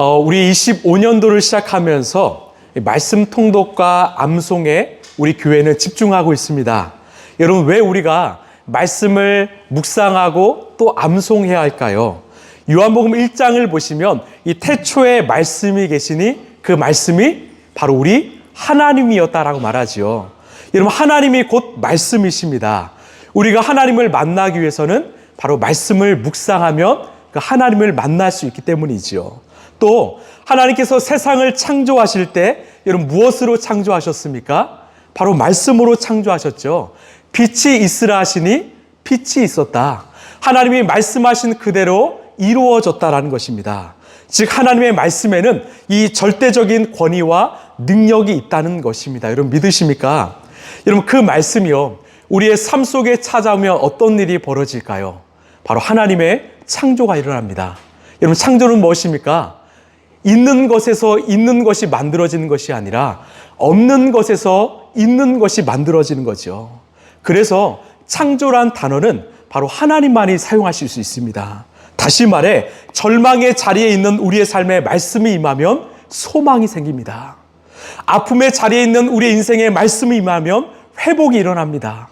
우리 25년도를 시작하면서 말씀 통독과 암송에 우리 교회는 집중하고 있습니다. 여러분, 왜 우리가 말씀을 묵상하고 또 암송해야 할까요? 요한복음 1장을 보시면 이 태초에 말씀이 계시니 그 말씀이 바로 우리 하나님이었다라고 말하지요. 여러분, 하나님이 곧 말씀이십니다. 우리가 하나님을 만나기 위해서는 바로 말씀을 묵상하면 그 하나님을 만날 수 있기 때문이지요. 또 하나님께서 세상을 창조하실 때 여러분 무엇으로 창조하셨습니까? 바로 말씀으로 창조하셨죠. 빛이 있으라 하시니 빛이 있었다. 하나님이 말씀하신 그대로 이루어졌다라는 것입니다. 즉 하나님의 말씀에는 이 절대적인 권위와 능력이 있다는 것입니다. 여러분 믿으십니까? 여러분 그 말씀이요, 우리의 삶 속에 찾아오면 어떤 일이 벌어질까요? 바로 하나님의 창조가 일어납니다. 여러분 창조는 무엇입니까? 있는 것에서 있는 것이 만들어지는 것이 아니라 없는 것에서 있는 것이 만들어지는 거죠. 그래서 창조란 단어는 바로 하나님만이 사용하실 수 있습니다. 다시 말해 절망의 자리에 있는 우리의 삶에 말씀이 임하면 소망이 생깁니다. 아픔의 자리에 있는 우리의 인생에 말씀이 임하면 회복이 일어납니다.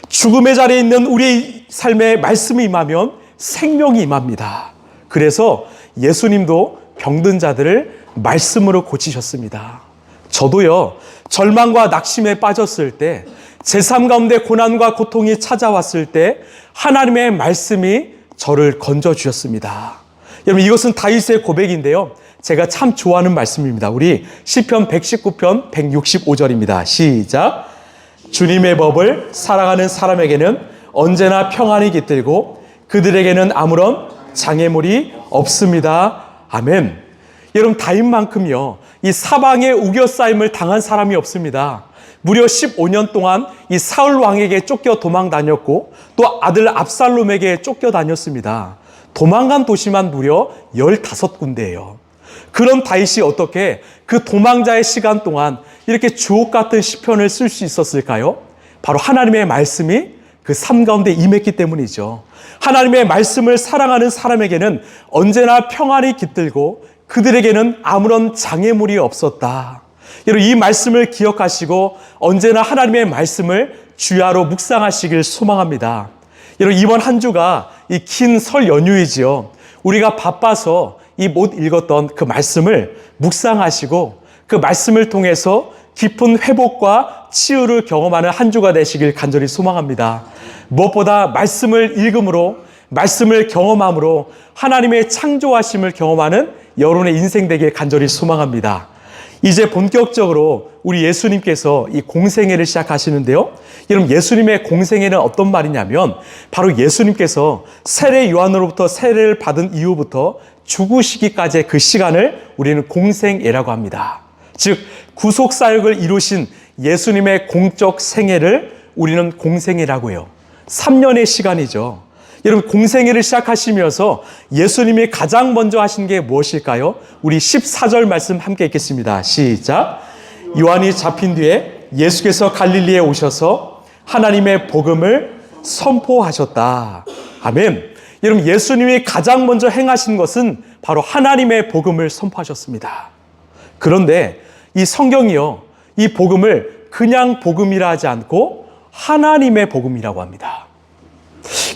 죽음의 자리에 있는 우리의 삶에 말씀이 임하면 생명이 임합니다. 그래서 예수님도 병든 자들을 말씀으로 고치셨습니다. 저도요, 절망과 낙심에 빠졌을 때, 제 삶 가운데 고난과 고통이 찾아왔을 때 하나님의 말씀이 저를 건져주셨습니다. 여러분 이것은 다윗의 고백인데요, 제가 참 좋아하는 말씀입니다. 우리 시편 119편 165절입니다. 시작. 주님의 법을 살아가는 사람에게는 언제나 평안이 깃들고 그들에게는 아무런 장애물이 없습니다. 아멘. 여러분 다윗만큼요 이 사방에 우겨싸임을 당한 사람이 없습니다. 무려 15년 동안 이 사울 왕에게 쫓겨 도망 다녔고 또 아들 압살롬에게 쫓겨 다녔습니다. 도망간 도시만 무려 15군데예요. 그런 다윗이 어떻게 그 도망자의 시간 동안 이렇게 주옥 같은 시편을 쓸 수 있었을까요? 바로 하나님의 말씀이 그 삶 가운데 임했기 때문이죠. 하나님의 말씀을 사랑하는 사람에게는 언제나 평안이 깃들고 그들에게는 아무런 장애물이 없었다. 여러분 이 말씀을 기억하시고 언제나 하나님의 말씀을 주야로 묵상하시길 소망합니다. 여러분 이번 한 주가 이 긴 설 연휴이지요. 우리가 바빠서 이 못 읽었던 그 말씀을 묵상하시고 그 말씀을 통해서 깊은 회복과 치유를 경험하는 한 주가 되시길 간절히 소망합니다. 무엇보다 말씀을 읽음으로, 말씀을 경험함으로 하나님의 창조하심을 경험하는 여러분의 인생 되길 간절히 소망합니다. 이제 본격적으로 우리 예수님께서 이 공생애를 시작하시는데요. 여러분 예수님의 공생애는 어떤 말이냐면 바로 예수님께서 세례 요한으로부터 세례를 받은 이후부터 죽으시기까지의 그 시간을 우리는 공생애라고 합니다. 즉 구속사역을 이루신 예수님의 공적 생애를 우리는 공생애라고 해요. 3년의 시간이죠. 여러분 공생애를 시작하시면서 예수님이 가장 먼저 하신 게 무엇일까요? 우리 14절 말씀 함께 읽겠습니다. 시작. 요한이 잡힌 뒤에 예수께서 갈릴리에 오셔서 하나님의 복음을 선포하셨다. 아멘. 여러분 예수님이 가장 먼저 행하신 것은 바로 하나님의 복음을 선포하셨습니다. 그런데 이 성경이요, 이 복음을 그냥 복음이라 하지 않고 하나님의 복음이라고 합니다.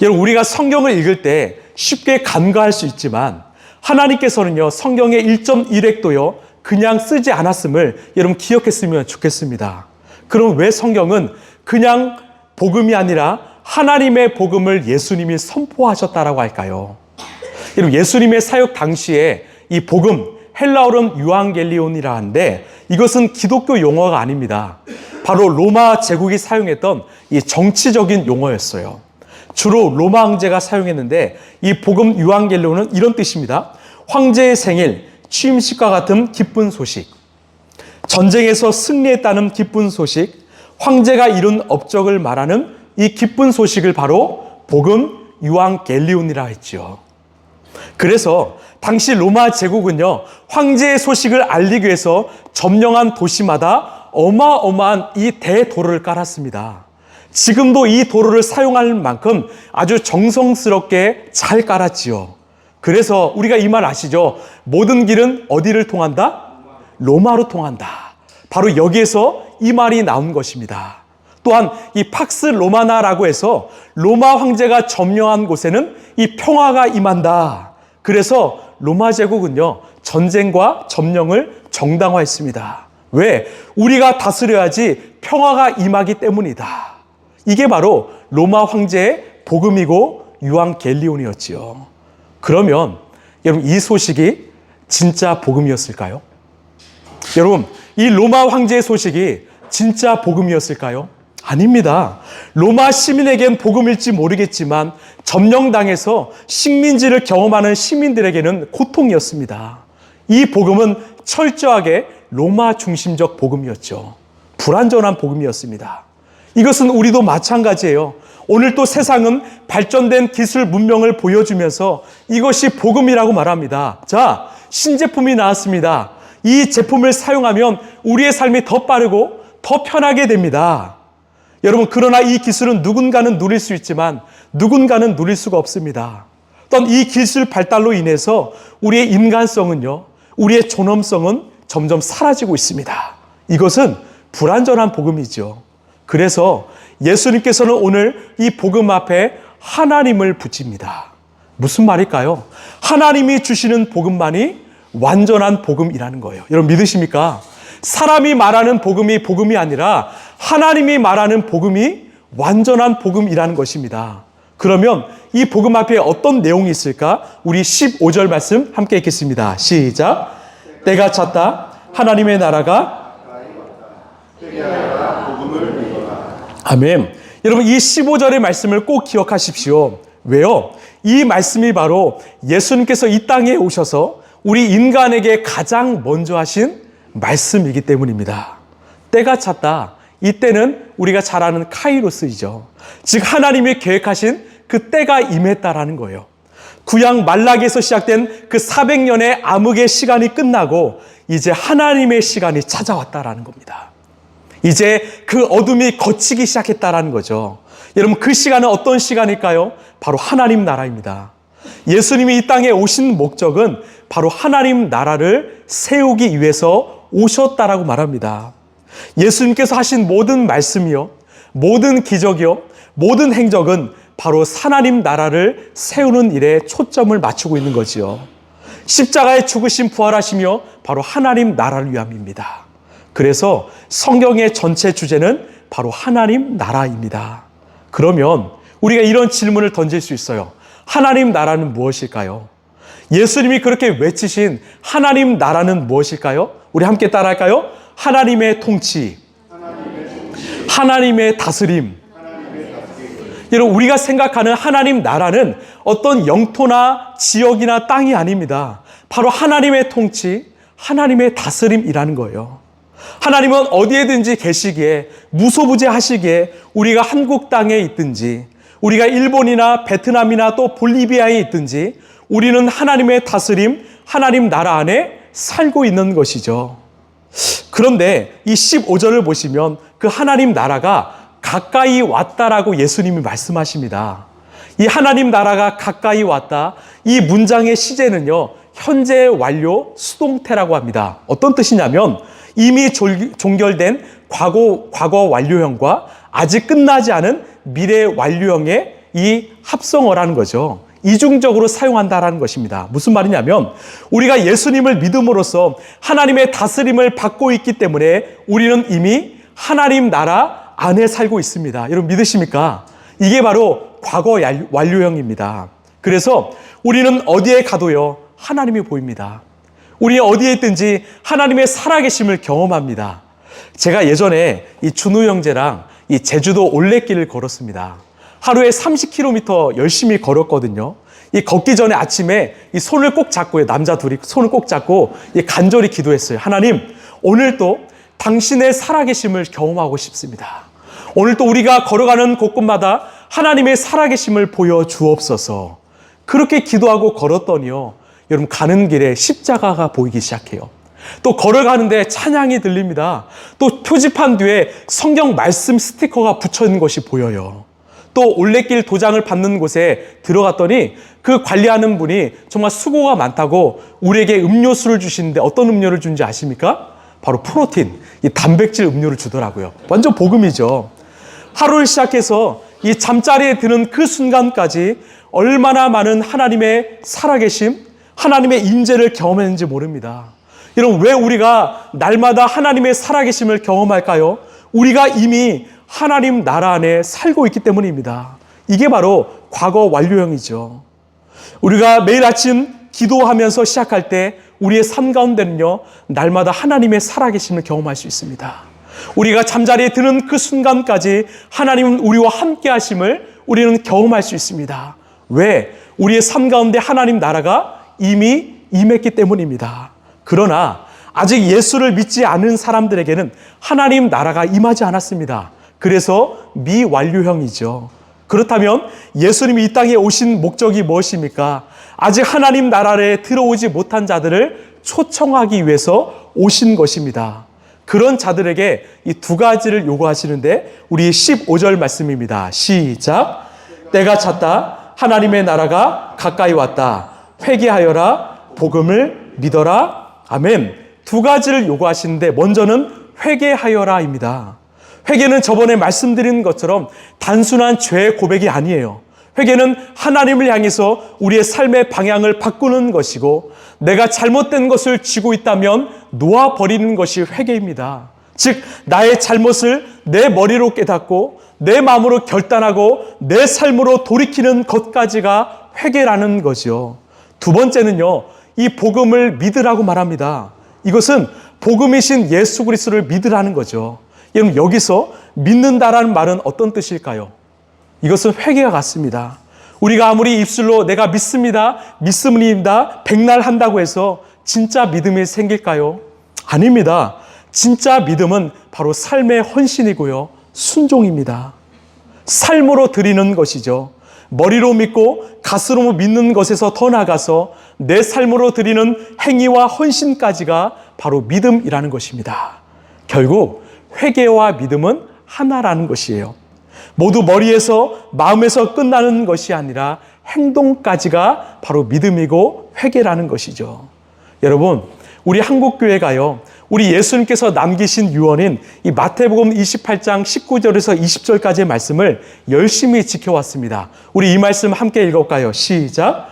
여러분 우리가 성경을 읽을 때 쉽게 간과할 수 있지만 하나님께서는요 성경의 1.1획도요 그냥 쓰지 않았음을 여러분 기억했으면 좋겠습니다. 그럼 왜 성경은 그냥 복음이 아니라 하나님의 복음을 예수님이 선포하셨다라고 할까요? 여러분 예수님의 사역 당시에 이 복음, 헬라어로는 유앙겔리온이라 하는데 이것은 기독교 용어가 아닙니다. 바로 로마 제국이 사용했던 이 정치적인 용어였어요. 주로 로마 황제가 사용했는데 이 복음 유앙겔리온은 이런 뜻입니다. 황제의 생일, 취임식과 같은 기쁜 소식, 전쟁에서 승리했다는 기쁜 소식, 황제가 이룬 업적을 말하는 이 기쁜 소식을 바로 복음 유앙겔리온이라 했죠. 그래서 당시 로마 제국은요 황제의 소식을 알리기 위해서 점령한 도시마다 어마어마한 이 대도로를 깔았습니다. 지금도 이 도로를 사용할 만큼 아주 정성스럽게 잘 깔았지요. 그래서 우리가 이 말 아시죠? 모든 길은 어디를 통한다? 로마로 통한다. 바로 여기에서 이 말이 나온 것입니다. 또한 이 팍스 로마나라고 해서 로마 황제가 점령한 곳에는 이 평화가 임한다. 그래서 로마 제국은요, 전쟁과 점령을 정당화했습니다. 왜? 우리가 다스려야지 평화가 임하기 때문이다. 이게 바로 로마 황제의 복음이고 유앙겔리온이었지요. 그러면 여러분, 이 소식이 진짜 복음이었을까요? 여러분, 이 로마 황제의 소식이 진짜 복음이었을까요? 아닙니다. 로마 시민에겐 복음일지 모르겠지만 점령당해서 식민지를 경험하는 시민들에게는 고통이었습니다. 이 복음은 철저하게 로마 중심적 복음이었죠. 불완전한 복음이었습니다. 이것은 우리도 마찬가지예요. 오늘 또 세상은 발전된 기술 문명을 보여주면서 이것이 복음이라고 말합니다. 자, 신제품이 나왔습니다. 이 제품을 사용하면 우리의 삶이 더 빠르고 더 편하게 됩니다. 여러분, 그러나 이 기술은 누군가는 누릴 수 있지만 누군가는 누릴 수가 없습니다. 또한 이 기술 발달로 인해서 우리의 인간성은요, 우리의 존엄성은 점점 사라지고 있습니다. 이것은 불완전한 복음이죠. 그래서 예수님께서는 오늘 이 복음 앞에 하나님을 붙입니다. 무슨 말일까요? 하나님이 주시는 복음만이 완전한 복음이라는 거예요. 여러분, 믿으십니까? 사람이 말하는 복음이 복음이 아니라 하나님이 말하는 복음이 완전한 복음이라는 것입니다. 그러면 이 복음 앞에 어떤 내용이 있을까? 우리 15절 말씀 함께 읽겠습니다. 시작. 때가 찼다. 하나님의 나라가 아멘. 여러분, 이 15절의 말씀을 꼭 기억하십시오. 왜요? 이 말씀이 바로 예수님께서 이 땅에 오셔서 우리 인간에게 가장 먼저 하신 말씀이기 때문입니다. 때가 찼다. 이 때는 우리가 잘 아는 카이로스이죠. 즉 하나님이 계획하신 그 때가 임했다라는 거예요. 구약 말라기에서 시작된 그 400년의 암흑의 시간이 끝나고 이제 하나님의 시간이 찾아왔다라는 겁니다. 이제 그 어둠이 걷히기 시작했다라는 거죠. 여러분, 그 시간은 어떤 시간일까요? 바로 하나님 나라입니다. 예수님이 이 땅에 오신 목적은 바로 하나님 나라를 세우기 위해서 오셨다라고 말합니다. 예수님께서 하신 모든 말씀이요, 모든 기적이요, 모든 행적은 바로 하나님 나라를 세우는 일에 초점을 맞추고 있는 거지요. 십자가에 죽으신 부활하시며 바로 하나님 나라를 위함입니다. 그래서 성경의 전체 주제는 바로 하나님 나라입니다. 그러면 우리가 이런 질문을 던질 수 있어요. 하나님 나라는 무엇일까요? 예수님이 그렇게 외치신 하나님 나라는 무엇일까요? 우리 함께 따라할까요? 하나님의 통치, 하나님의 다스림. 여러분, 우리가 생각하는 하나님 나라는 어떤 영토나 지역이나 땅이 아닙니다. 바로 하나님의 통치, 하나님의 다스림이라는 거예요. 하나님은 어디에든지 계시기에, 무소부재하시기에 우리가 한국 땅에 있든지 우리가 일본이나 베트남이나 또 볼리비아에 있든지 우리는 하나님의 다스림, 하나님 나라 안에 살고 있는 것이죠. 그런데 이 15절을 보시면 그 하나님 나라가 가까이 왔다라고 예수님이 말씀하십니다. 이 하나님 나라가 가까이 왔다, 이 문장의 시제는요, 현재 완료 수동태라고 합니다. 어떤 뜻이냐면 이미 종결된 과거 완료형과 아직 끝나지 않은 미래 완료형의 이 합성어라는 거죠. 이중적으로 사용한다라는 것입니다. 무슨 말이냐면 우리가 예수님을 믿음으로써 하나님의 다스림을 받고 있기 때문에 우리는 이미 하나님 나라 안에 살고 있습니다. 여러분, 믿으십니까? 이게 바로 과거 완료형입니다. 그래서 우리는 어디에 가도요, 하나님이 보입니다. 우리 어디에 있든지 하나님의 살아계심을 경험합니다. 제가 예전에 이 준우 형제랑 이 제주도 올레길을 걸었습니다. 하루에 30km 열심히 걸었거든요. 이 걷기 전에 아침에 이 손을 꼭 잡고요. 남자 둘이 손을 꼭 잡고 간절히 기도했어요. 하나님, 오늘도 당신의 살아계심을 경험하고 싶습니다. 오늘도 우리가 걸어가는 곳곳마다 하나님의 살아계심을 보여주옵소서. 그렇게 기도하고 걸었더니요, 여러분, 가는 길에 십자가가 보이기 시작해요. 또 걸어가는데 찬양이 들립니다. 또 표지판 뒤에 성경 말씀 스티커가 붙여 있는 것이 보여요. 또 올레길 도장을 받는 곳에 들어갔더니 그 관리하는 분이 정말 수고가 많다고 우리에게 음료수를 주시는데 어떤 음료를 준지 아십니까? 바로 프로틴, 이 단백질 음료를 주더라고요. 완전 복음이죠. 하루를 시작해서 이 잠자리에 드는 그 순간까지 얼마나 많은 하나님의 살아계심, 하나님의 임재를 경험했는지 모릅니다. 여러분, 왜 우리가 날마다 하나님의 살아계심을 경험할까요? 우리가 이미 하나님 나라 안에 살고 있기 때문입니다. 이게 바로 과거 완료형이죠. 우리가 매일 아침 기도하면서 시작할 때 우리의 삶 가운데는요, 날마다 하나님의 살아계심을 경험할 수 있습니다. 우리가 잠자리에 드는 그 순간까지 하나님은 우리와 함께 하심을 우리는 경험할 수 있습니다. 왜? 우리의 삶 가운데 하나님 나라가 이미 임했기 때문입니다. 그러나 아직 예수를 믿지 않은 사람들에게는 하나님 나라가 임하지 않았습니다. 그래서 미완료형이죠. 그렇다면 예수님이 이 땅에 오신 목적이 무엇입니까? 아직 하나님 나라에 들어오지 못한 자들을 초청하기 위해서 오신 것입니다. 그런 자들에게 이 두 가지를 요구하시는데 우리 15절 말씀입니다. 시작. 때가 찼다. 하나님의 나라가 가까이 왔다. 회개하여라. 복음을 믿어라. 아멘. 두 가지를 요구하시는데 먼저는 회개하여라입니다. 회개는 저번에 말씀드린 것처럼 단순한 죄 고백이 아니에요. 회개는 하나님을 향해서 우리의 삶의 방향을 바꾸는 것이고 내가 잘못된 것을 쥐고 있다면 놓아버리는 것이 회개입니다. 즉 나의 잘못을 내 머리로 깨닫고 내 마음으로 결단하고 내 삶으로 돌이키는 것까지가 회개라는 거죠. 두 번째는요, 이 복음을 믿으라고 말합니다. 이것은 복음이신 예수 그리스도를 믿으라는 거죠. 여러분, 여기서 믿는다라는 말은 어떤 뜻일까요? 이것은 회개와 같습니다. 우리가 아무리 입술로 내가 믿습니다, 믿음입니다, 백날 한다고 해서 진짜 믿음이 생길까요? 아닙니다. 진짜 믿음은 바로 삶의 헌신이고요, 순종입니다. 삶으로 드리는 것이죠. 머리로 믿고 가슴으로 믿는 것에서 더 나아가서 내 삶으로 드리는 행위와 헌신까지가 바로 믿음이라는 것입니다. 결국 회개와 믿음은 하나라는 것이에요. 모두 머리에서 마음에서 끝나는 것이 아니라 행동까지가 바로 믿음이고 회개라는 것이죠. 여러분, 우리 한국교회가요, 우리 예수님께서 남기신 유언인 이 마태복음 28장 19절에서 20절까지의 말씀을 열심히 지켜왔습니다. 우리 이 말씀 함께 읽어볼까요? 시작.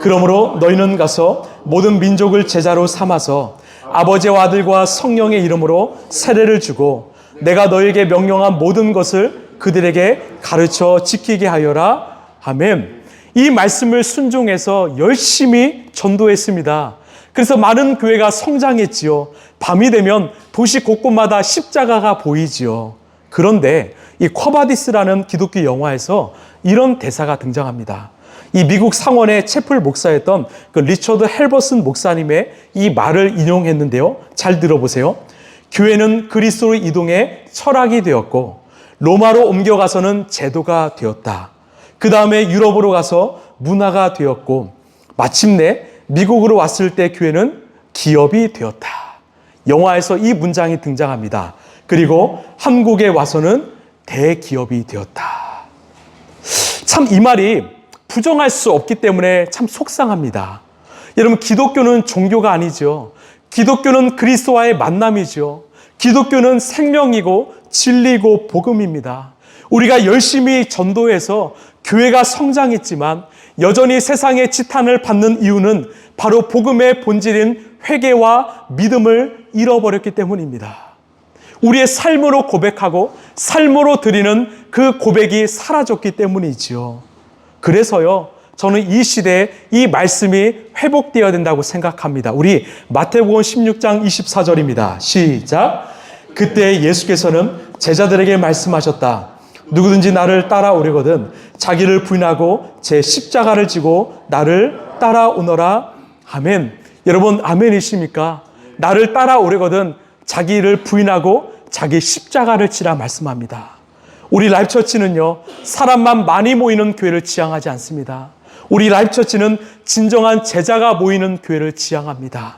그러므로 너희는 가서 모든 민족을 제자로 삼아서 아버지와 아들과 성령의 이름으로 세례를 주고 내가 너에게 명령한 모든 것을 그들에게 가르쳐 지키게 하여라. 아멘. 이 말씀을 순종해서 열심히 전도했습니다. 그래서 많은 교회가 성장했지요. 밤이 되면 도시 곳곳마다 십자가가 보이지요. 그런데 이 쿼바디스라는 기독교 영화에서 이런 대사가 등장합니다. 이 미국 상원의 채플 목사였던 그 리처드 헬버슨 목사님의 이 말을 인용했는데요. 잘 들어보세요. 교회는 그리스도로 이동해 철학이 되었고 로마로 옮겨가서는 제도가 되었다. 그 다음에 유럽으로 가서 문화가 되었고 마침내 미국으로 왔을 때 교회는 기업이 되었다. 영화에서 이 문장이 등장합니다. 그리고 한국에 와서는 대기업이 되었다. 참 이 말이 부정할 수 없기 때문에 참 속상합니다. 여러분, 기독교는 종교가 아니죠. 기독교는 그리스도와의 만남이죠. 기독교는 생명이고 진리고 복음입니다. 우리가 열심히 전도해서 교회가 성장했지만 여전히 세상의 지탄을 받는 이유는 바로 복음의 본질인 회개와 믿음을 잃어버렸기 때문입니다. 우리의 삶으로 고백하고 삶으로 드리는 그 고백이 사라졌기 때문이지요. 그래서요, 저는 이 시대에 이 말씀이 회복되어야 된다고 생각합니다. 우리 마태복음 16장 24절입니다. 시작. 그때 예수께서는 제자들에게 말씀하셨다. 누구든지 나를 따라오려거든 자기를 부인하고 제 십자가를 지고 나를 따라오너라. 아멘. 여러분, 아멘이십니까? 나를 따라오려거든 자기를 부인하고 자기 십자가를 지라 말씀합니다. 우리 라이프처치는요, 사람만 많이 모이는 교회를 지향하지 않습니다. 우리 라이프처치는 진정한 제자가 모이는 교회를 지향합니다.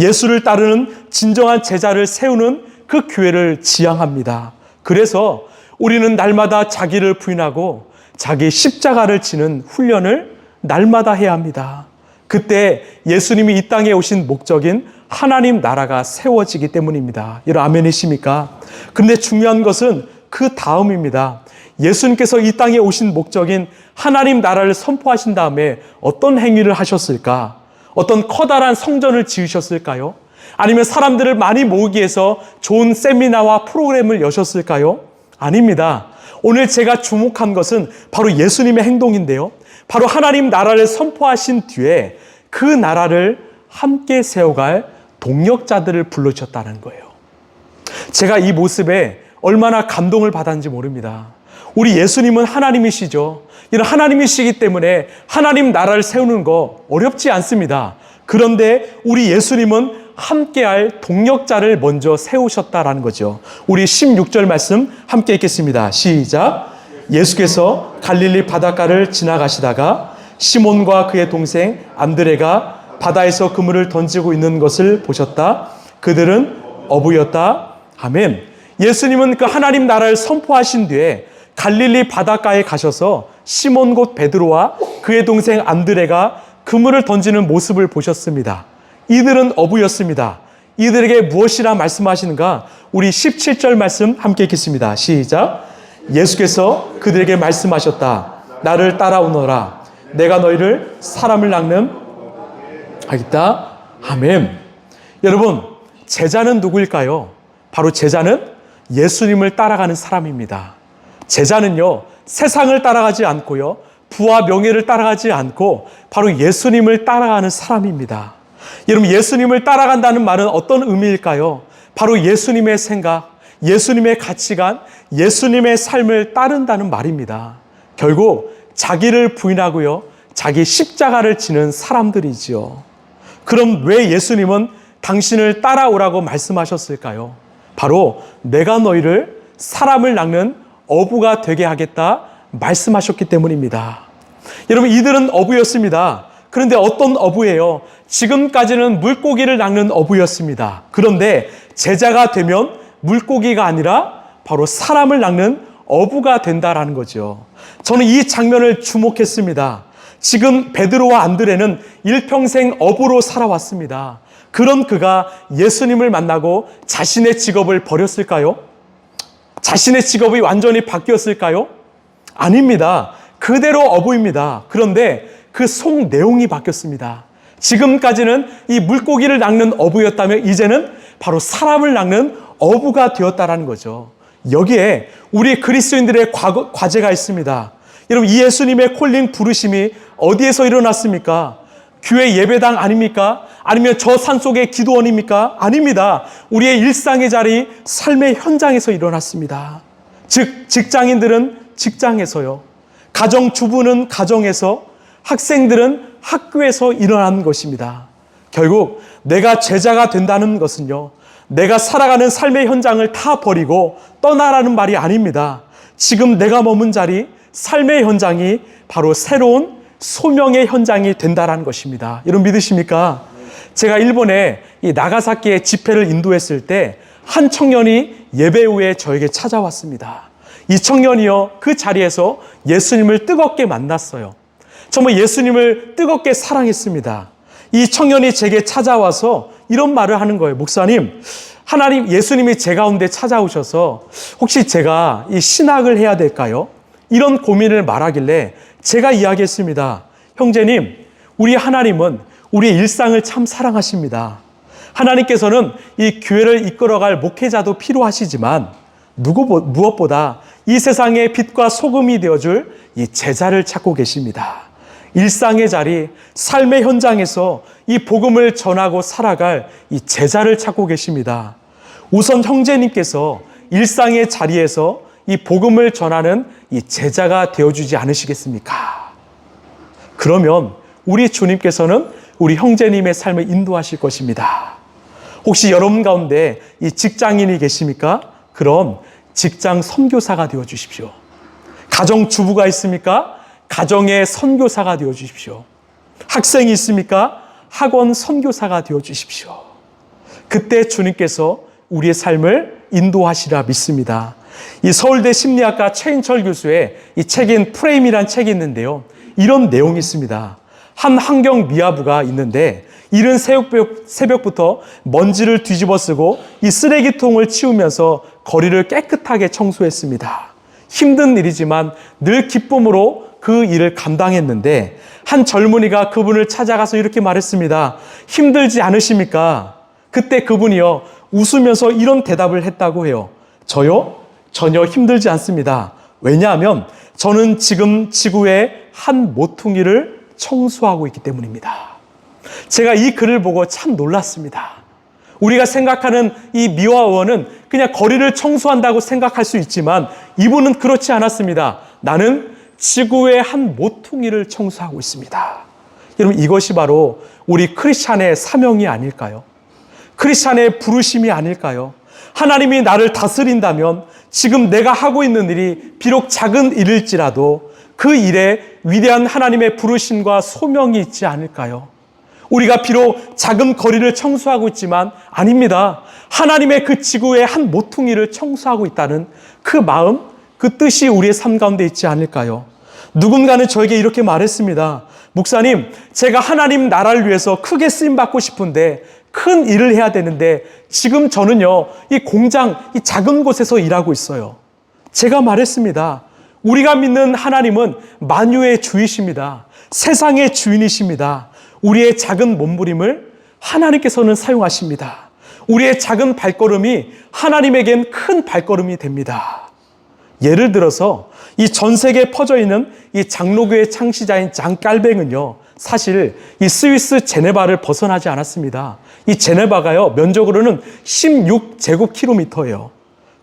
예수를 따르는 진정한 제자를 세우는 그 교회를 지향합니다. 그래서 우리는 날마다 자기를 부인하고 자기 십자가를 지는 훈련을 날마다 해야 합니다. 그때 예수님이 이 땅에 오신 목적인 하나님 나라가 세워지기 때문입니다. 여러분 아멘이십니까? 그런데 중요한 것은 그 다음입니다. 예수님께서 이 땅에 오신 목적인 하나님 나라를 선포하신 다음에 어떤 행위를 하셨을까? 어떤 커다란 성전을 지으셨을까요? 아니면 사람들을 많이 모으기 위해서 좋은 세미나와 프로그램을 여셨을까요? 아닙니다. 오늘 제가 주목한 것은 바로 예수님의 행동인데요. 바로 하나님 나라를 선포하신 뒤에 그 나라를 함께 세워갈 동력자들을 불러주셨다는 거예요. 제가 이 모습에 얼마나 감동을 받았는지 모릅니다. 우리 예수님은 하나님이시죠. 이런 하나님이시기 때문에 하나님 나라를 세우는 거 어렵지 않습니다. 그런데 우리 예수님은 함께할 동력자를 먼저 세우셨다라는 거죠. 우리 16절 말씀 함께 읽겠습니다. 시작. 예수께서 갈릴리 바닷가를 지나가시다가 시몬과 그의 동생 안드레가 바다에서 그물을 던지고 있는 것을 보셨다. 그들은 어부였다. 아멘. 예수님은 그 하나님 나라를 선포하신 뒤에 갈릴리 바닷가에 가셔서 시몬 곧 베드로와 그의 동생 안드레가 그물을 던지는 모습을 보셨습니다. 이들은 어부였습니다. 이들에게 무엇이라 말씀하시는가? 우리 17절 말씀 함께 읽겠습니다. 시작. 예수께서 그들에게 말씀하셨다. 나를 따라오너라. 내가 너희를 사람을 낚는 하겠다. 아멘. 여러분, 제자는 누구일까요? 바로 제자는 예수님을 따라가는 사람입니다. 제자는요, 세상을 따라가지 않고요, 부와 명예를 따라가지 않고 바로 예수님을 따라가는 사람입니다. 여러분, 예수님을 따라간다는 말은 어떤 의미일까요? 바로 예수님의 생각, 예수님의 가치관, 예수님의 삶을 따른다는 말입니다. 결국 자기를 부인하고요, 자기 십자가를 지는 사람들이지요. 그럼 왜 예수님은 당신을 따라오라고 말씀하셨을까요? 바로 내가 너희를 사람을 낚는 어부가 되게 하겠다 말씀하셨기 때문입니다. 여러분, 이들은 어부였습니다. 그런데 어떤 어부예요? 지금까지는 물고기를 낚는 어부였습니다. 그런데 제자가 되면 물고기가 아니라 바로 사람을 낚는 어부가 된다라는 거죠. 저는 이 장면을 주목했습니다. 지금 베드로와 안드레는 일평생 어부로 살아왔습니다. 그런 그가 예수님을 만나고 자신의 직업을 버렸을까요? 자신의 직업이 완전히 바뀌었을까요? 아닙니다. 그대로 어부입니다. 그런데 그 속 내용이 바뀌었습니다. 지금까지는 이 물고기를 낚는 어부였다면 이제는 바로 사람을 낚는 어부가 되었다라는 거죠. 여기에 우리 그리스도인들의 과제가 있습니다. 여러분, 이 예수님의 콜링 부르심이 어디에서 일어났습니까? 교회 예배당 아닙니까? 아니면 저 산속의 기도원입니까? 아닙니다. 우리의 일상의 자리, 삶의 현장에서 일어났습니다. 즉, 직장인들은 직장에서요, 가정주부는 가정에서, 학생들은 학교에서 일어나는 것입니다. 결국 내가 제자가 된다는 것은요, 내가 살아가는 삶의 현장을 다 버리고 떠나라는 말이 아닙니다. 지금 내가 머문 자리, 삶의 현장이 바로 새로운 소명의 현장이 된다는 것입니다. 여러분 믿으십니까? 제가 일본에 이 나가사키에 집회를 인도했을 때 한 청년이 예배 후에 저에게 찾아왔습니다. 이 청년이요, 그 자리에서 예수님을 뜨겁게 만났어요. 정말 예수님을 뜨겁게 사랑했습니다. 이 청년이 제게 찾아와서 이런 말을 하는 거예요. 목사님, 하나님, 예수님이 제 가운데 찾아오셔서 혹시 제가 이 신학을 해야 될까요? 이런 고민을 말하길래 제가 이야기했습니다. 형제님, 우리 하나님은 우리의 일상을 참 사랑하십니다. 하나님께서는 이 교회를 이끌어갈 목회자도 필요하시지만 무엇보다 이 세상의 빛과 소금이 되어줄 이 제자를 찾고 계십니다. 일상의 자리, 삶의 현장에서 이 복음을 전하고 살아갈 이 제자를 찾고 계십니다. 우선 형제님께서 일상의 자리에서 이 복음을 전하는 이 제자가 되어주지 않으시겠습니까? 그러면 우리 주님께서는 우리 형제님의 삶을 인도하실 것입니다. 혹시 여러분 가운데 이 직장인이 계십니까? 그럼 직장 선교사가 되어 주십시오. 가정 주부가 있습니까? 가정의 선교사가 되어 주십시오. 학생이 있습니까? 학원 선교사가 되어 주십시오. 그때 주님께서 우리의 삶을 인도하시라 믿습니다. 이 서울대 심리학과 최인철 교수의 이 책인 프레임이란 책이 있는데요. 이런 내용이 있습니다. 한 환경 미화부가 있는데 이른 새벽부터 먼지를 뒤집어 쓰고 이 쓰레기통을 치우면서 거리를 깨끗하게 청소했습니다. 힘든 일이지만 늘 기쁨으로 그 일을 감당했는데 한 젊은이가 그분을 찾아가서 이렇게 말했습니다. 힘들지 않으십니까? 그때 그분이요, 웃으면서 이런 대답을 했다고 해요. 저요? 전혀 힘들지 않습니다. 왜냐하면 저는 지금 지구의 한 모퉁이를 청소하고 있기 때문입니다. 제가 이 글을 보고 참 놀랐습니다. 우리가 생각하는 이 미화원은 그냥 거리를 청소한다고 생각할 수 있지만 이분은 그렇지 않았습니다. 나는 지구의 한 모퉁이를 청소하고 있습니다. 여러분, 이것이 바로 우리 크리스찬의 사명이 아닐까요? 크리스찬의 부르심이 아닐까요? 하나님이 나를 다스린다면 지금 내가 하고 있는 일이 비록 작은 일일지라도 그 일에 위대한 하나님의 부르심과 소명이 있지 않을까요? 우리가 비록 작은 거리를 청소하고 있지만 아닙니다. 하나님의 그 지구의 한 모퉁이를 청소하고 있다는 그 마음, 그 뜻이 우리의 삶 가운데 있지 않을까요? 누군가는 저에게 이렇게 말했습니다. 목사님, 제가 하나님 나라를 위해서 크게 쓰임받고 싶은데 큰 일을 해야 되는데 지금 저는요, 이 공장, 이 작은 곳에서 일하고 있어요. 제가 말했습니다. 우리가 믿는 하나님은 만유의 주이십니다. 세상의 주인이십니다. 우리의 작은 몸부림을 하나님께서는 사용하십니다. 우리의 작은 발걸음이 하나님에겐 큰 발걸음이 됩니다. 예를 들어서 이 전 세계에 퍼져 있는 이 장로교의 창시자인 장 깔뱅은요, 사실 이 스위스 제네바를 벗어나지 않았습니다. 이 제네바가요, 면적으로는 16제곱킬로미터예요.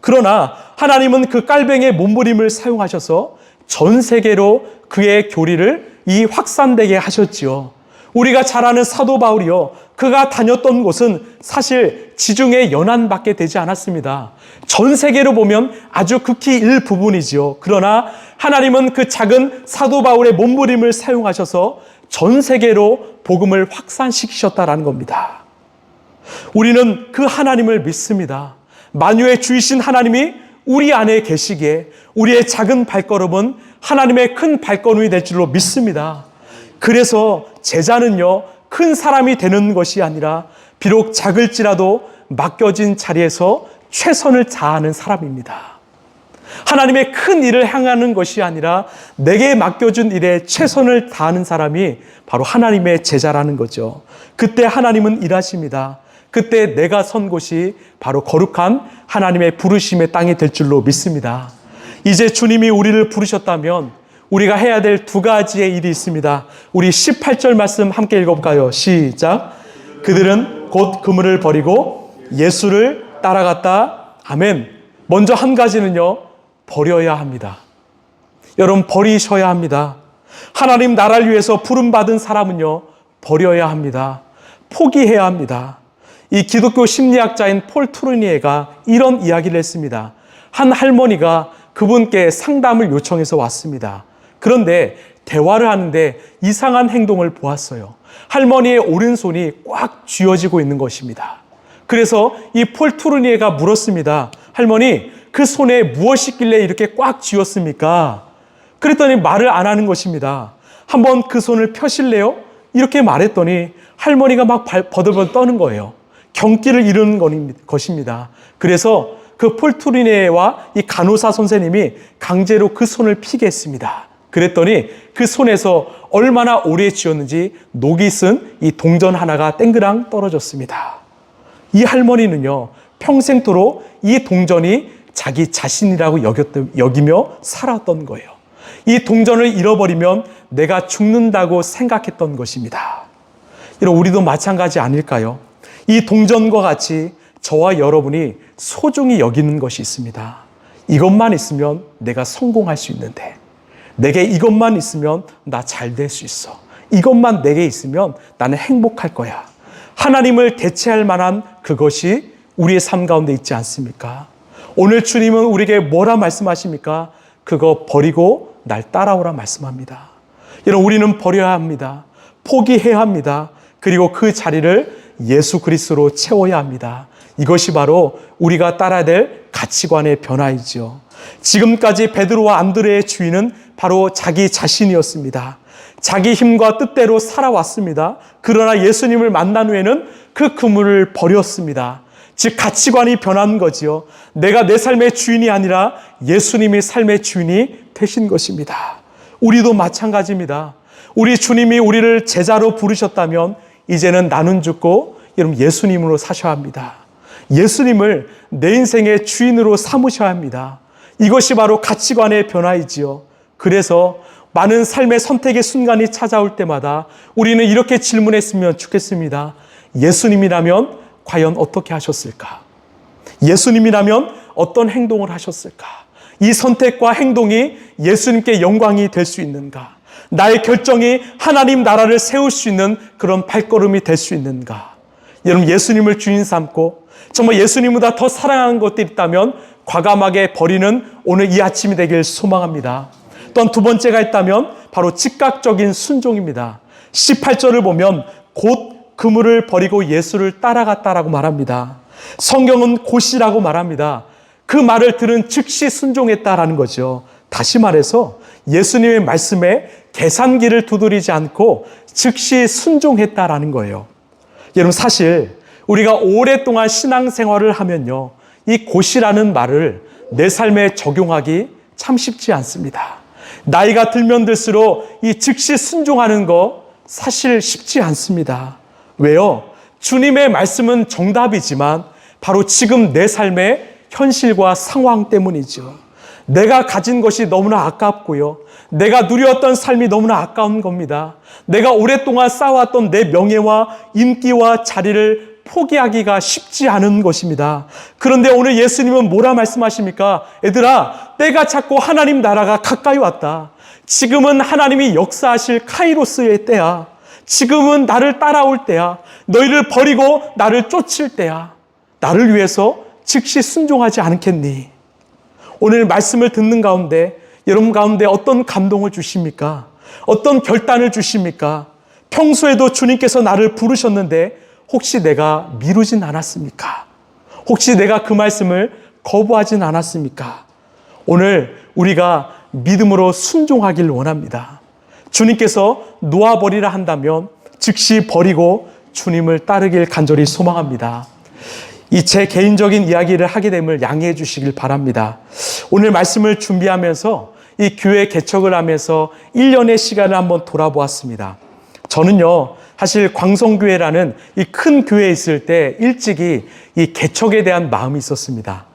그러나 하나님은 그 깔뱅의 몸부림을 사용하셔서 전 세계로 그의 교리를 이 확산되게 하셨지요. 우리가 잘 아는 사도 바울이요, 그가 다녔던 곳은 사실 지중해 연안밖에 되지 않았습니다. 전 세계로 보면 아주 극히 일부분이지요. 그러나 하나님은 그 작은 사도 바울의 몸부림을 사용하셔서 전 세계로 복음을 확산시키셨다라는 겁니다. 우리는 그 하나님을 믿습니다. 만유의 주이신 하나님이 우리 안에 계시기에 우리의 작은 발걸음은 하나님의 큰 발걸음이 될 줄로 믿습니다. 그래서 제자는요, 큰 사람이 되는 것이 아니라 비록 작을지라도 맡겨진 자리에서 최선을 다하는 사람입니다. 하나님의 큰 일을 향하는 것이 아니라 내게 맡겨준 일에 최선을 다하는 사람이 바로 하나님의 제자라는 거죠. 그때 하나님은 일하십니다. 그때 내가 선 곳이 바로 거룩한 하나님의 부르심의 땅이 될 줄로 믿습니다. 이제 주님이 우리를 부르셨다면 우리가 해야 될 두 가지의 일이 있습니다. 우리 18절 말씀 함께 읽어볼까요? 시작. 그들은 곧 그물을 버리고 예수를 따라갔다. 아멘. 먼저 한 가지는요, 버려야 합니다. 여러분, 버리셔야 합니다. 하나님 나라를 위해서 부름받은 사람은요, 버려야 합니다. 포기해야 합니다. 이 기독교 심리학자인 폴 투르니에가 이런 이야기를 했습니다. 한 할머니가 그분께 상담을 요청해서 왔습니다. 그런데 대화를 하는데 이상한 행동을 보았어요. 할머니의 오른손이 꽉 쥐어지고 있는 것입니다. 그래서 이 폴 투르니에가 물었습니다. 할머니, 그 손에 무엇이 있길래 이렇게 꽉 쥐었습니까? 그랬더니 말을 안 하는 것입니다. 한번 그 손을 펴실래요? 이렇게 말했더니 할머니가 막 버들버들 떠는 거예요. 경기를 이루는 것입니다. 그래서 그 폴 투르니에와 이 간호사 선생님이 강제로 그 손을 피게 했습니다. 그랬더니 그 손에서 얼마나 오래 쥐었는지 녹이 쓴 이 동전 하나가 땡그랑 떨어졌습니다. 이 할머니는요, 평생토록 이 동전이 자기 자신이라고 여기며 살았던 거예요. 이 동전을 잃어버리면 내가 죽는다고 생각했던 것입니다. 여러분, 우리도 마찬가지 아닐까요? 이 동전과 같이 저와 여러분이 소중히 여기는 것이 있습니다. 이것만 있으면 내가 성공할 수 있는데, 내게 이것만 있으면 나 잘 될 수 있어. 이것만 내게 있으면 나는 행복할 거야. 하나님을 대체할 만한 그것이 우리의 삶 가운데 있지 않습니까? 오늘 주님은 우리에게 뭐라 말씀하십니까? 그거 버리고 날 따라오라 말씀합니다. 여러분, 우리는 버려야 합니다. 포기해야 합니다. 그리고 그 자리를 예수 그리스도로 채워야 합니다. 이것이 바로 우리가 따라야 될 가치관의 변화이죠. 지금까지 베드로와 안드레의 주인은 바로 자기 자신이었습니다. 자기 힘과 뜻대로 살아왔습니다. 그러나 예수님을 만난 후에는 그 그물을 버렸습니다. 즉 가치관이 변한 거지요. 내가 내 삶의 주인이 아니라 예수님이 삶의 주인이 되신 것입니다. 우리도 마찬가지입니다. 우리 주님이 우리를 제자로 부르셨다면 이제는 나는 죽고 여러분 예수님으로 사셔야 합니다. 예수님을 내 인생의 주인으로 삼으셔야 합니다. 이것이 바로 가치관의 변화이지요. 그래서 많은 삶의 선택의 순간이 찾아올 때마다 우리는 이렇게 질문했으면 좋겠습니다. 예수님이라면 과연 어떻게 하셨을까? 예수님이라면 어떤 행동을 하셨을까? 이 선택과 행동이 예수님께 영광이 될 수 있는가? 나의 결정이 하나님 나라를 세울 수 있는 그런 발걸음이 될 수 있는가? 여러분 예수님을 주인 삼고 정말 예수님보다 더 사랑하는 것들이 있다면 과감하게 버리는 오늘 이 아침이 되길 소망합니다. 또한 두 번째가 있다면 바로 즉각적인 순종입니다. 18절을 보면 곧 그물을 버리고 예수를 따라갔다라고 말합니다. 성경은 곧이라고 말합니다. 그 말을 들은 즉시 순종했다라는 거죠. 다시 말해서 예수님의 말씀에 계산기를 두드리지 않고 즉시 순종했다라는 거예요. 여러분 사실 우리가 오랫동안 신앙생활을 하면요, 이 곧이라는 말을 내 삶에 적용하기 참 쉽지 않습니다. 나이가 들면 들수록 이 즉시 순종하는 거 사실 쉽지 않습니다. 왜요? 주님의 말씀은 정답이지만 바로 지금 내 삶의 현실과 상황 때문이죠. 내가 가진 것이 너무나 아깝고요. 내가 누렸던 삶이 너무나 아까운 겁니다. 내가 오랫동안 쌓아왔던 내 명예와 인기와 자리를 포기하기가 쉽지 않은 것입니다. 그런데 오늘 예수님은 뭐라 말씀하십니까? 얘들아, 때가 찼고 하나님 나라가 가까이 왔다. 지금은 하나님이 역사하실 카이로스의 때야. 지금은 나를 따라올 때야. 너희를 버리고 나를 쫓을 때야. 나를 위해서 즉시 순종하지 않겠니? 오늘 말씀을 듣는 가운데 여러분 가운데 어떤 감동을 주십니까? 어떤 결단을 주십니까? 평소에도 주님께서 나를 부르셨는데 혹시 내가 미루진 않았습니까? 혹시 내가 그 말씀을 거부하진 않았습니까? 오늘 우리가 믿음으로 순종하길 원합니다. 주님께서 놓아버리라 한다면 즉시 버리고 주님을 따르길 간절히 소망합니다. 이 제 개인적인 이야기를 하게 됨을 양해해 주시길 바랍니다. 오늘 말씀을 준비하면서 이 교회 개척을 하면서 1년의 시간을 한번 돌아보았습니다. 저는요, 사실 광성교회라는 이 큰 교회에 있을 때 일찍이 이 개척에 대한 마음이 있었습니다.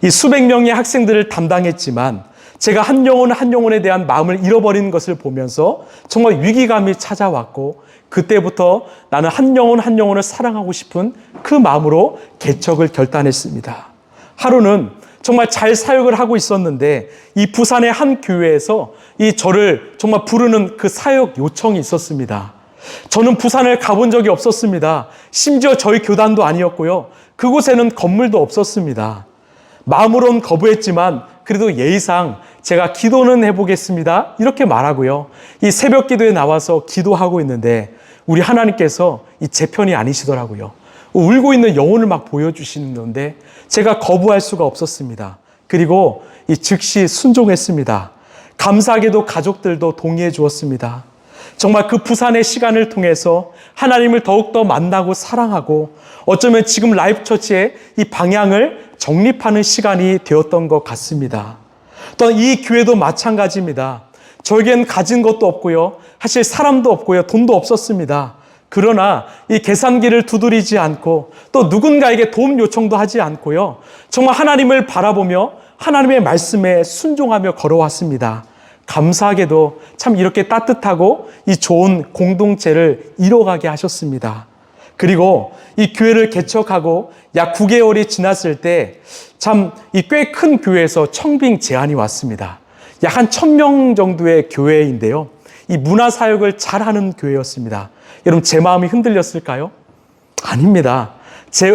이 수백 명의 학생들을 담당했지만 제가 한 영혼 한 영혼에 대한 마음을 잃어버리는 것을 보면서 정말 위기감이 찾아왔고 그때부터 나는 한 영혼 한 영혼을 사랑하고 싶은 그 마음으로 개척을 결단했습니다. 하루는 정말 잘 사역을 하고 있었는데 이 부산의 한 교회에서 이 저를 정말 부르는 그 사역 요청이 있었습니다. 저는 부산을 가본 적이 없었습니다. 심지어 저희 교단도 아니었고요. 그곳에는 건물도 없었습니다. 마음으론 거부했지만 그래도 예의상 제가 기도는 해보겠습니다. 이렇게 말하고요. 이 새벽 기도에 나와서 기도하고 있는데 우리 하나님께서 이 제 편이 아니시더라고요. 울고 있는 영혼을 막 보여주시는 건데 제가 거부할 수가 없었습니다. 그리고 이 즉시 순종했습니다. 감사하게도 가족들도 동의해 주었습니다. 정말 그 부산의 시간을 통해서 하나님을 더욱더 만나고 사랑하고 어쩌면 지금 라이프처치의 이 방향을 정립하는 시간이 되었던 것 같습니다. 또한 이 교회도 마찬가지입니다. 저에겐 가진 것도 없고요. 사실 사람도 없고요. 돈도 없었습니다. 그러나 이 계산기를 두드리지 않고 또 누군가에게 도움 요청도 하지 않고요. 정말 하나님을 바라보며 하나님의 말씀에 순종하며 걸어왔습니다. 감사하게도 참 이렇게 따뜻하고 이 좋은 공동체를 이뤄가게 하셨습니다. 그리고 이 교회를 개척하고 약 9개월이 지났을 때 참 이 꽤 큰 교회에서 청빙 제안이 왔습니다. 약 한 1000명 정도의 교회인데요. 이 문화사역을 잘하는 교회였습니다. 여러분 제 마음이 흔들렸을까요? 아닙니다.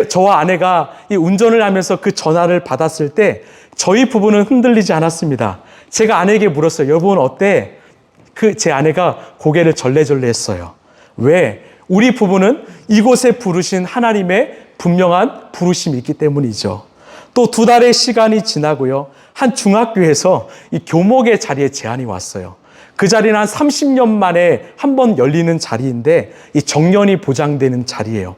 저와 아내가 이 운전을 하면서 그 전화를 받았을 때 저희 부부는 흔들리지 않았습니다. 제가 아내에게 물었어요. 여러분 어때? 제 아내가 고개를 절레절레 했어요. 왜? 우리 부부는 이곳에 부르신 하나님의 분명한 부르심이 있기 때문이죠. 또 2달의 시간이 지나고요. 한 중학교에서 이 교목의 자리에 제안이 왔어요. 그 자리는 한 30년 만에 한 번 열리는 자리인데 이 정년이 보장되는 자리예요.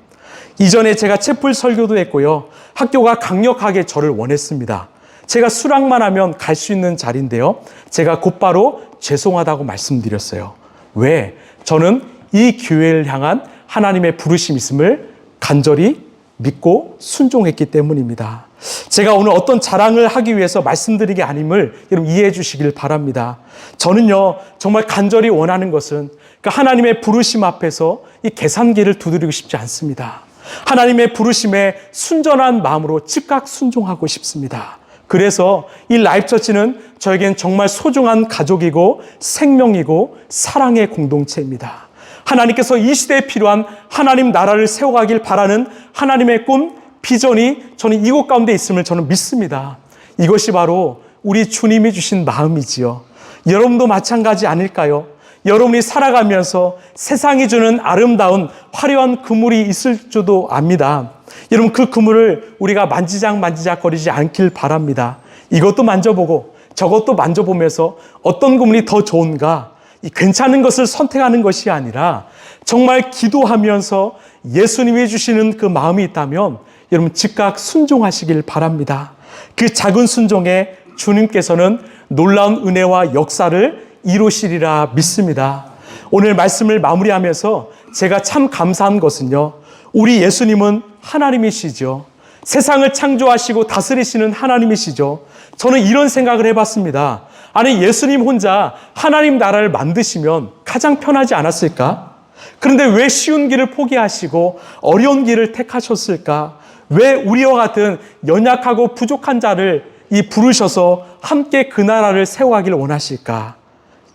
이전에 제가 채플 설교도 했고요. 학교가 강력하게 저를 원했습니다. 제가 수락만 하면 갈 수 있는 자리인데요. 제가 곧바로 죄송하다고 말씀드렸어요. 왜? 저는 이 교회를 향한 하나님의 부르심이 있음을 간절히 믿고 순종했기 때문입니다. 제가 오늘 어떤 자랑을 하기 위해서 말씀드리기 아님을 여러분 이해해 주시길 바랍니다. 저는요, 정말 간절히 원하는 것은 그 하나님의 부르심 앞에서 이 계산기를 두드리고 싶지 않습니다. 하나님의 부르심에 순전한 마음으로 즉각 순종하고 싶습니다. 그래서 이 라이프처치는 저에겐 정말 소중한 가족이고 생명이고 사랑의 공동체입니다. 하나님께서 이 시대에 필요한 하나님 나라를 세워가길 바라는 하나님의 꿈, 비전이 저는 이곳 가운데 있음을 저는 믿습니다. 이것이 바로 우리 주님이 주신 마음이지요. 여러분도 마찬가지 아닐까요? 여러분이 살아가면서 세상이 주는 아름다운 화려한 그물이 있을 줄도 압니다. 여러분 그 그물을 우리가 만지작거리지 않길 바랍니다. 이것도 만져보고 저것도 만져보면서 어떤 그물이 더 좋은가, 이 괜찮은 것을 선택하는 것이 아니라 정말 기도하면서 예수님이 주시는 그 마음이 있다면 여러분 즉각 순종하시길 바랍니다. 그 작은 순종에 주님께서는 놀라운 은혜와 역사를 이루시리라 믿습니다. 오늘 말씀을 마무리하면서 제가 참 감사한 것은요, 우리 예수님은 하나님이시죠. 세상을 창조하시고 다스리시는 하나님이시죠. 저는 이런 생각을 해봤습니다. 아니, 예수님 혼자 하나님 나라를 만드시면 가장 편하지 않았을까? 그런데 왜 쉬운 길을 포기하시고 어려운 길을 택하셨을까? 왜 우리와 같은 연약하고 부족한 자를 부르셔서 함께 그 나라를 세워가기를 원하실까?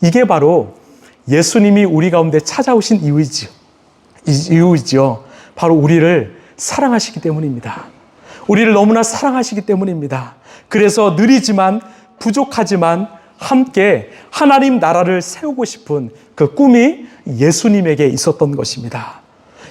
이게 바로 예수님이 우리 가운데 찾아오신 이유이죠. 바로 우리를 사랑하시기 때문입니다. 우리를 너무나 사랑하시기 때문입니다. 그래서 느리지만 부족하지만 함께 하나님 나라를 세우고 싶은 그 꿈이 예수님에게 있었던 것입니다.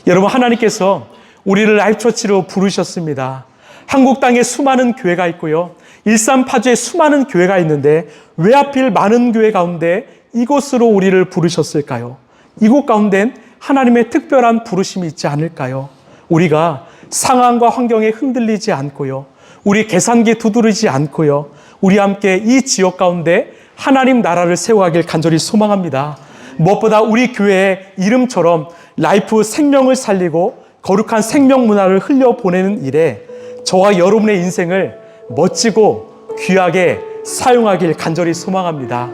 여러분, 하나님께서 우리를 라이프처치로 부르셨습니다. 한국 땅에 수많은 교회가 있고요. 일산 파주에 수많은 교회가 있는데 왜 하필 많은 교회 가운데 이곳으로 우리를 부르셨을까요? 이곳 가운데는 하나님의 특별한 부르심이 있지 않을까요? 우리가 상황과 환경에 흔들리지 않고요. 우리 계산기 두드리지 않고요. 우리 함께 이 지역 가운데 하나님 나라를 세워가길 간절히 소망합니다. 무엇보다 우리 교회의 이름처럼 라이프 생명을 살리고 거룩한 생명 문화를 흘려보내는 일에 저와 여러분의 인생을 멋지고 귀하게 사용하길 간절히 소망합니다.